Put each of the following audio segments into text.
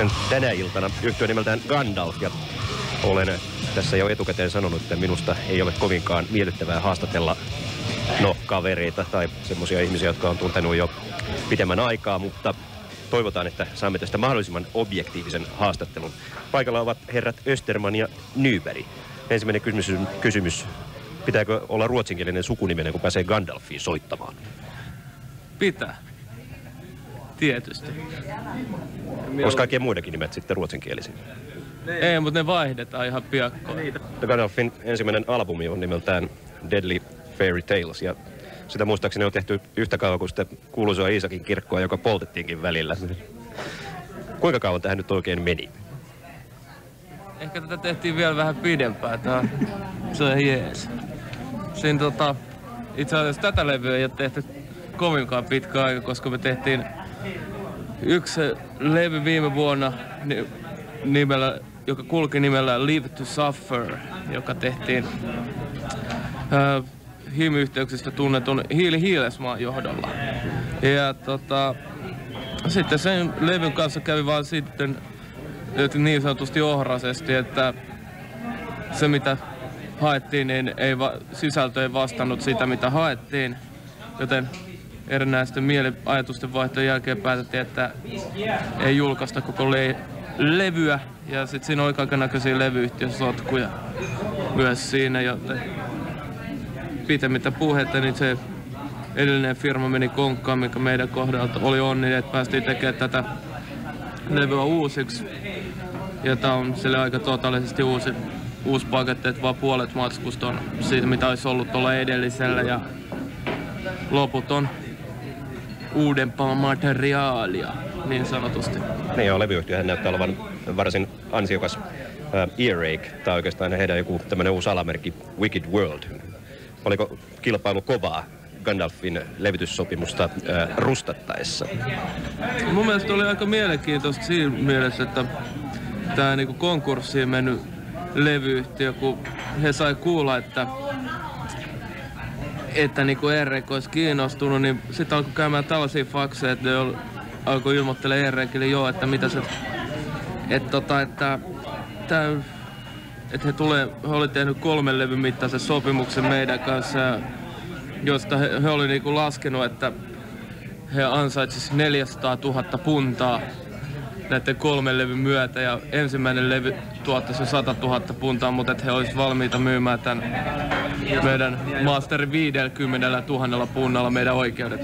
esityksen tänä iltana yhtye nimeltään Gandalf, ja olen tässä jo etukäteen sanonut, että minusta ei ole kovinkaan miellyttävää haastatella kavereita tai semmoisia ihmisiä, jotka on tuntenut jo pitemmän aikaa, mutta toivotaan, että saamme tästä mahdollisimman objektiivisen haastattelun. Paikalla ovat herrat Österman ja Nyberg. Ensimmäinen kysymys. Pitääkö olla ruotsinkielinen sukuniminen, kun pääsee Gandalfiin soittamaan? Pitää. Tietysti. Olisi kaikkien muidenkin nimet sitten ruotsinkielisiä? Ei, mutta ne vaihdetaan ihan piakkoon. Gandalfin ensimmäinen albumi on nimeltään Deadly Fairy Tales, ja sitä muistaakseni on tehty yhtä kauan kuin sitä kuuluisaa Iisakin kirkkoa, joka poltettiinkin välillä. Kuinka kauan tähän nyt oikein meni? Ehkä tätä tehtiin vielä vähän pidempään. Se on jees. Siinä itse asiassa tätä levyä ei ole tehty kovinkaan pitkä aika, koska me tehtiin yksi levy viime vuonna, joka kulki nimellä Live to Suffer, joka tehtiin himyyhteyksistä tunnetun Hiili Hiilesmaan johdolla. Ja sitten sen levyn kanssa kävi vaan sitten niin sanotusti ohraisesti, että se mitä haettiin, niin sisältö ei vastannut sitä mitä haettiin, joten erinäisten mieliajatusten vaihtojen jälkeen päätettiin, että ei julkaista koko levyä, ja sitten siinä oli kaikennäköisiä levyyhtiösotkuja myös siinä, joten pitemmittä puhetta, niin se edellinen firma meni konkkaan, mikä meidän kohdalta oli onni, että päästiin tekemään tätä levyä uusiksi. Ja tää on sille aika totaalisesti uusi paketti, että vaan puolet matskusta on siitä, mitä olisi ollut tuolla edellisellä, ja loput on uudempaa materiaalia, niin sanotusti. Niin joo, levyyhtiöhän näyttää olevan varsin ansiokas earache, tai oikeastaan heidän joku tämmönen uusi alamerkki, Wicked World. Oliko kilpailu kovaa Gandalfin levytyssopimusta rustattaessa? Mun mielestä oli aika mielenkiintoista siinä mielessä, että tää niinku konkurssiin mennyt levyyhtiö, kun he sai kuulla, että niinku Erik olisi kiinnostunut, niin sitten alkoi käymään tällaisia fakseja, että ne alkoi ilmoittelemaan Erikille että mitä se, että he oli tehnyt 3 levyn mittaisen sopimuksen meidän kanssa, josta he oli niinku laskenut, että he ansaitsisivat 400 000 puntaa näiden 3 levyn myötä, ja ensimmäinen levy tuottaisi 100 000 puntaa, mutta että he olisivat valmiita myymään tämän meidän masterin 50 000 punnalla meidän oikeudet.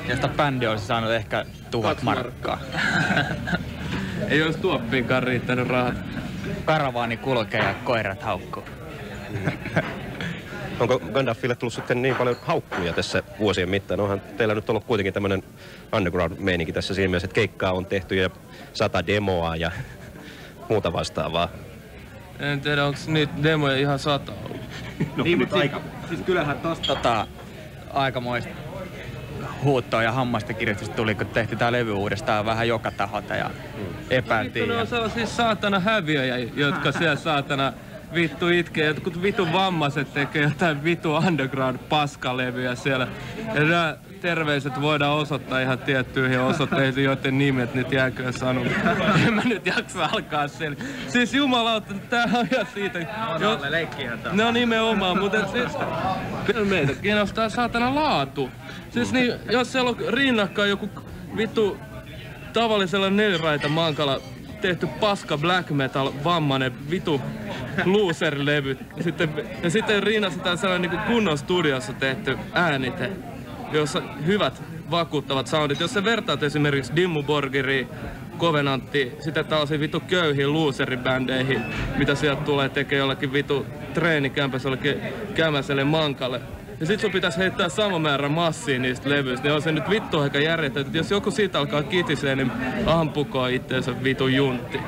Josta bändi olisi saanut ehkä 1000 markkaa. Ei olisi tuoppiinkaan riittänyt rahat. Karavaani kulkee ja koirat haukkuu. Onko Gandalfille tullut sitten niin paljon haukkuja tässä vuosien mittaan? Onhan teillä nyt ollut kuitenkin tämmöinen underground-meininki tässä siinä mielessä, että keikkaa on tehty ja 100 demoa ja muuta vastaavaa. En tiedä, onko niitä demoja ihan 100 ollut. No, niin, mutta siis kyllähän tosta aikamoista huuttoa ja hammasta kiristystä tuli, kun tehtiin tää levy uudestaan vähän joka taholta ja epäiltiin. Ne on sellaisia saatana häviöjä, jotka siellä saatana vittu itkee. Jotkut vitun vammaiset tekee jotain vitu underground paskalevyjä siellä. Ja nämä terveiset voidaan osoittaa ihan tiettyihin osoitteisiin, joiden nimet nyt jääköön sanomaan. En mä nyt jaksa alkaa siellä. Siis jumalauta, tää on ihan siitä. No nimenomaan, mutta siis meitä kiinnostaa saatana laatu. Siis niin, jos siellä on rinnakkain joku vittu tavallisella 4 mankala tehty paska black metal vammainen vitu loser-levy. Ja sitten rinnastetaan sellainen niin kunnon studiossa tehty äänite, jossa hyvät vakuuttavat soundit. Jos sä vertaat esimerkiksi Dimmu Borgiriin, Covenantti, sitten tällaisiin vitu köyhiin loseribändeihin, mitä sieltä tulee tekee jollakin vitu treenikämpässä jollekin kämäselle mankalle. Ja sit sun pitäis heittää sama määrä massia niistä levyistä, niin on se nyt vittu aika järjettä, että jos joku siitä alkaa kitisee, niin ampukaa itteensä vitu juntti.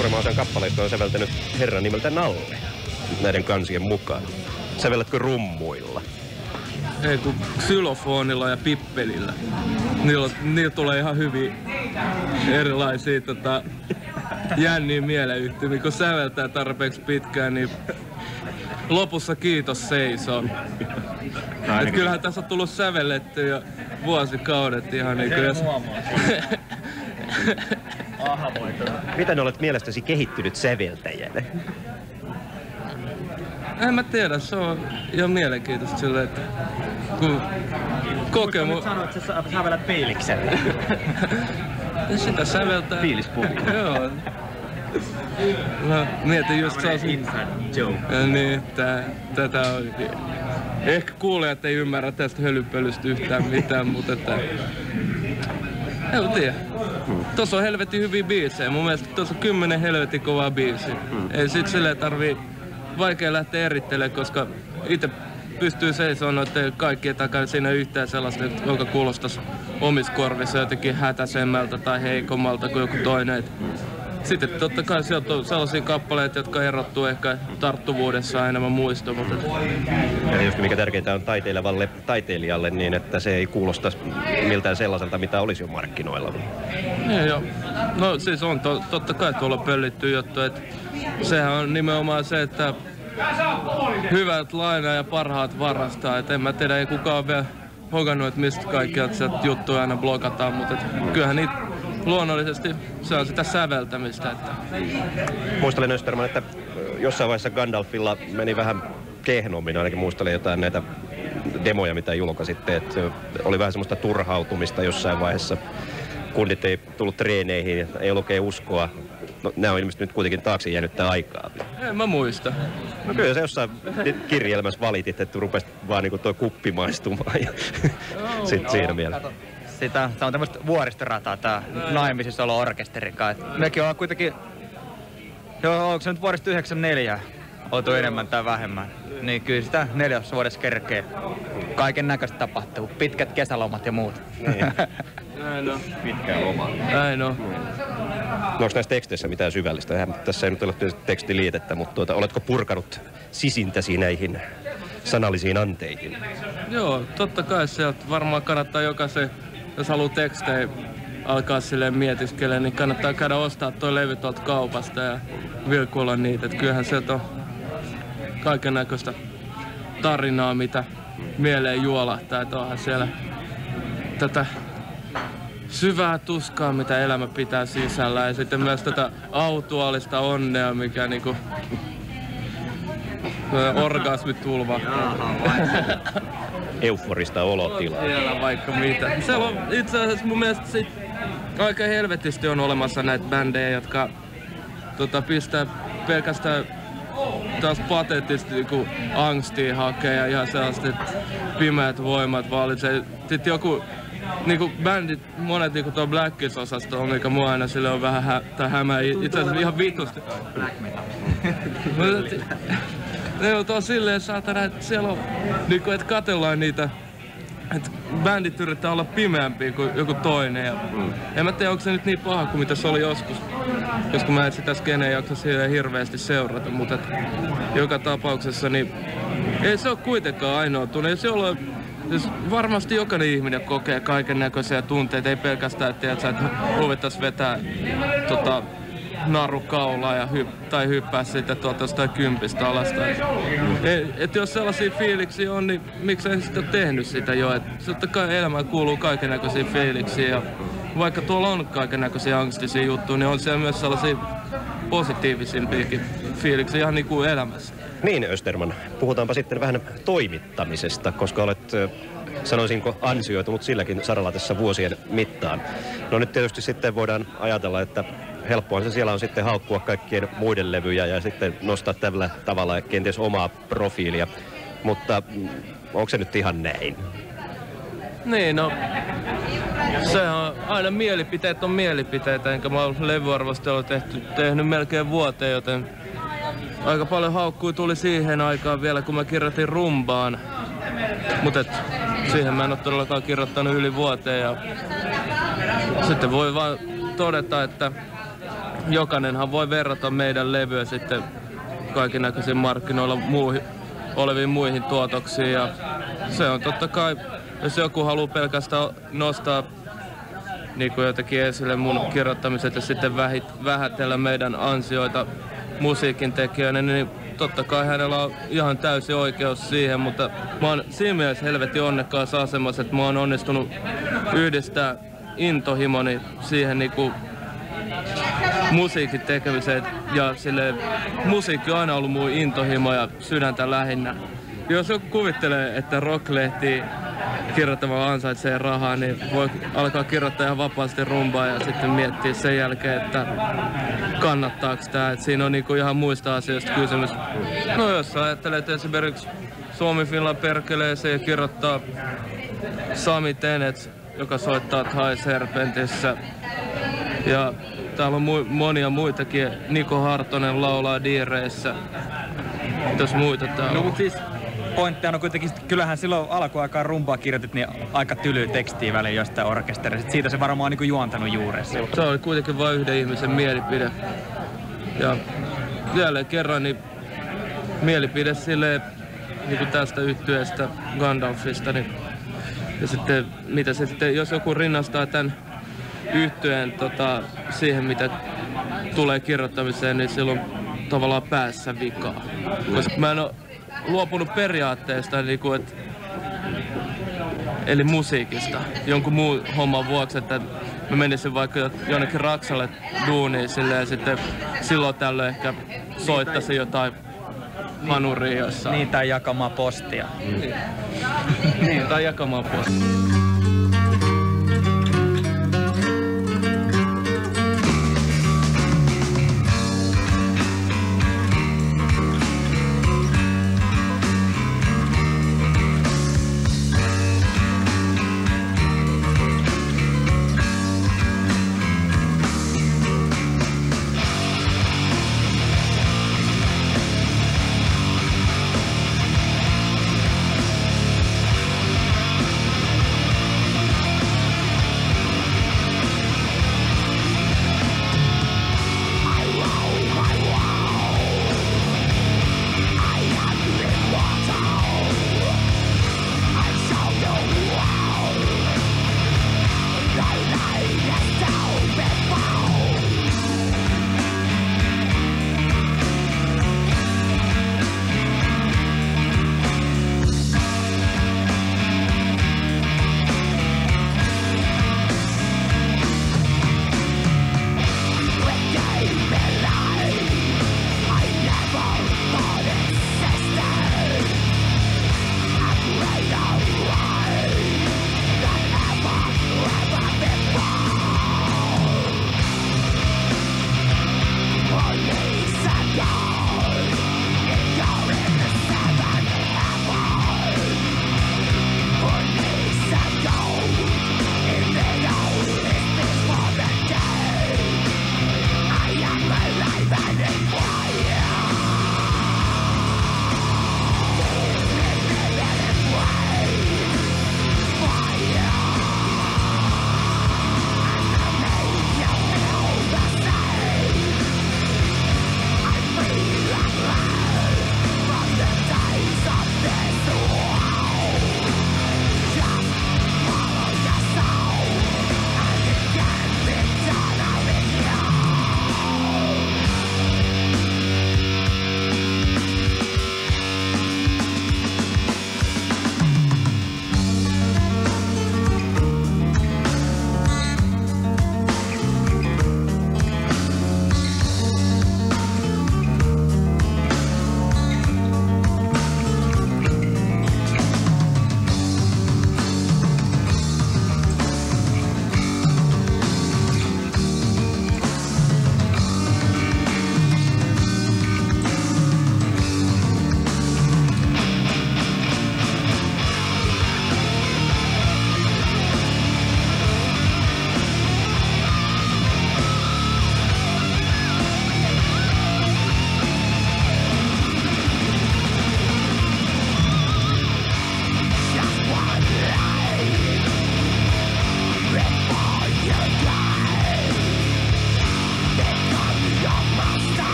suurimman osan kappaleista on säveltänyt herran nimeltä Nalle näiden kansien mukaan. Sävellätkö rummuilla? Ei kun xylofonilla ja pippelillä. Niillä tulee ihan hyvin erilaisia jänniä mieleyhtymiä. Kun säveltää tarpeeksi pitkään, niin lopussa kiitos seisoo. Et kyllähän tässä on tullut sävelletty jo vuosikaudet ihan niin kuin jos... Miten olet mielestäsi kehittynyt säveltäjänä? En mä tiedä, se on ihan mielenkiintoista silleen, että kun kokemus... Sanoit, että sä sävelät fiiliksellä. Sitä säveltää... Fiilispukki. Joo. Mä mietin just sellaisen... Inside joke. Ja niin, tätä on... Ehkä kuulijat ei ymmärrä tästä hölynpölystä yhtään mitään, mutta että... En tiedä. Tuossa on helvetin hyviä biisejä. Mun mielestä tuossa on 10 helvetin kovaa biisiä. Ei sit silleen tarvii vaikea lähteä erittelemään, koska itse pystyy seisomaan noiden kaikkien takana siinä yhtään sellaista, joka kuulostaisi omissa korvissa jotenkin hätäisemmältä tai heikommalta kuin joku toinen. Sitten totta kai sieltä on sellaisia kappaleita, jotka erottuu ehkä tarttuvuudessaan enemmän muista, mutta... Ja just mikä tärkeintä on taiteilevalle taiteilijalle, niin että se ei kuulosta miltään sellaiselta, mitä olisi jo markkinoilla. Joo. No siis on totta kai tuolla pöllitty juttu, että sehän on nimenomaan se, että hyvät lainaa ja parhaat varastaa. Et en mä tiedä, ei kukaan vielä hokannut, että mistä kaikkialta sieltä juttuja aina blokataan, mutta kyllähän niitä luonnollisesti se on sitä säveltämistä. Että... Muistelen Österman, että jossain vaiheessa Gandalfilla meni vähän kehnommin, ainakin muistelen jotain näitä demoja, mitä julkaisitte, että oli vähän semmoista turhautumista jossain vaiheessa. Kundit ei tullut treeneihin, ei ollut oikein uskoa. No, nämä on ilmeisesti nyt kuitenkin taakse jäänyttä aikaa. En mä muista. No kyllä se jossain kirjelmässä valitit, että rupesi vaan niinku toi kuppi maistumaan ja sitten siinä mielessä. Se on tämmöistä vuoristorataa tää naimisissa olo orkesterin kanssa. Mekin ollaan kuitenkin, onko se nyt vuodesta 94 oltu enemmän tai vähemmän. Niin kyllä sitä 4 vuodessa kerkee. Kaiken näköistä tapahtuu. Pitkät kesälomat ja muut. Näin on. Pitkää lomaa. Näin on. No onko näissä teksteissä mitään syvällistä? Tässä ei nyt ole tekstiliitettä, mutta oletko purkanut sisintäsi näihin sanallisiin anteihin? Joo, totta kai sieltä varmaan kannattaa jokaisen, jos haluaa tekstejä alkaa silleen mietiskelemään, niin kannattaa käydä ostaa toi levy tuolta kaupasta ja vilkuilla niitä. Et kyllähän sieltä on kaiken näköistä tarinaa, mitä mieleen juolahtaa. Et onhan siellä tätä syvää tuskaa, mitä elämä pitää sisällä. Ja sitten myös tätä autuaalista onnea, mikä niinku orgasmitulva. Euforista olotilaa. Siellä vaikka mitä. Siellä on itse asiassa mun mielestä aika helvetisti on olemassa näitä bändejä, jotka pistää pelkästään taas pateettisesti niinku angstia hakee ja ihan sellaiset pimeät voimat vallitsee. Sitten joku niinku bändit, monet niinku tuo Blackis-osasto on, mikä mua aina sille on vähän hämää. Itse asiassa ihan vitusti. Black metal. Ne on silleen saatana, että siellä on niinku, että katsellaan niitä, että bändit yrittää olla pimeämpiä kuin joku toinen. Ja en mä tiedä, onko se nyt niin paha kuin mitä se oli joskus. Koska mä en sitä skeneä jaksa siihen hirveästi seurata, mutta joka tapauksessa niin ei se ole kuitenkaan ainoa. Siis varmasti jokainen ihminen kokee kaiken näköisiä tunteita, ei pelkästään, että ruvettaisiin vetää naru kaulaa ja hyppää sitten jostain kympistä alasta. Et jos sellaisia fiiliksiä on, niin miksei sitä tehnyt sitä jo. Et totta kai elämään kuuluu kaikennäköisiä fiiliksiä ja vaikka tuolla on kaikennäköisiä angstisia juttuja, niin on siellä myös sellaisia positiivisimpiakin fiiliksiä ihan niin kuin elämässä. Niin, Österman. Puhutaanpa sitten vähän toimittamisesta, koska olet, sanoisinko, ansioitunut silläkin saralla tässä vuosien mittaan. No nyt tietysti sitten voidaan ajatella, että helppoa se siellä on sitten haukkua kaikkien muiden levyjä ja sitten nostaa tällä tavalla kenties omaa profiilia. Mutta onko se nyt ihan näin? Niin, no se on aina mielipiteet on mielipiteitä, enkä mä ole levyarvostelua tehnyt melkein vuoteen, joten aika paljon haukkui tuli siihen aikaan vielä, kun mä kirjoitin rumbaan. Mutta siihen mä en ole todellakaan kirjoittanut yli vuoteen ja sitten voi vaan todeta, että jokainenhan voi verrata meidän levyä sitten kaikennäköisiin markkinoilla oleviin muihin tuotoksiin. Ja se on totta kai, jos joku haluaa pelkästään nostaa niin kuin jotenkin esille mun kirjoittamiset ja sitten vähätellä meidän ansioita musiikin tekijöinä, niin totta kai hänellä on ihan täysi oikeus siihen, mutta mä oon siinä mielessä helvetin onnekkaassa asemassa, että mä oon onnistunut yhdistää intohimoni siihen niinku musiikin tekemiseen ja silleen musiikki on aina ollut mun intohimo ja sydäntä lähinnä. Jos joku kuvittelee, että rocklehti kirjoittamalla ansaitsee rahaa, niin voi alkaa kirjoittaa ihan vapaasti rumbaa ja sitten miettiä sen jälkeen, että kannattaako tämä. Että siinä on niinku ihan muista asioista kysymys. No jos sä ajattelet esimerkiksi Suomi Finland perkeleeseen ja kirjoittaa Sami Tenets, joka soittaa Thai Serpentissä. Ja täällä on monia muitakin. Niko Hartonen laulaa diireissä. Mitäs muita täällä on? No, mutta siis pointtina on kuitenkin, kyllähän silloin alkuaikaan rumpaa kirjoitit niin aika tylyä tekstiä väliin jostain orkesterista. Siitä se varmaan on niin juontanut juuressa. Se oli kuitenkin vain yhden ihmisen mielipide. Ja jälleen kerran niin mielipide silleen niin kuin tästä yhtyeestä Gandalfista. Niin, ja sitten, mitä se sitten, jos joku rinnastaa tämän yhtyeen siihen, mitä tulee kirjoittamiseen, niin silloin tavallaan päässä vikaa. Koska mä en ole luopunut periaatteesta, niin kuin, eli musiikista, jonkun muun homman vuoksi, että mä menisin vaikka jonnekin Raksalle duuniin silleen, ja sitten silloin tällöin ehkä soittaisin jotain hanuria jossain. Niin, tai jakamaan postia. Niin, tai jakamaan postia.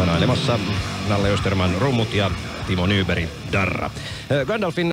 sanailemassa Nalle Österman rummut ja Timo Nyberg darra. Gandalfin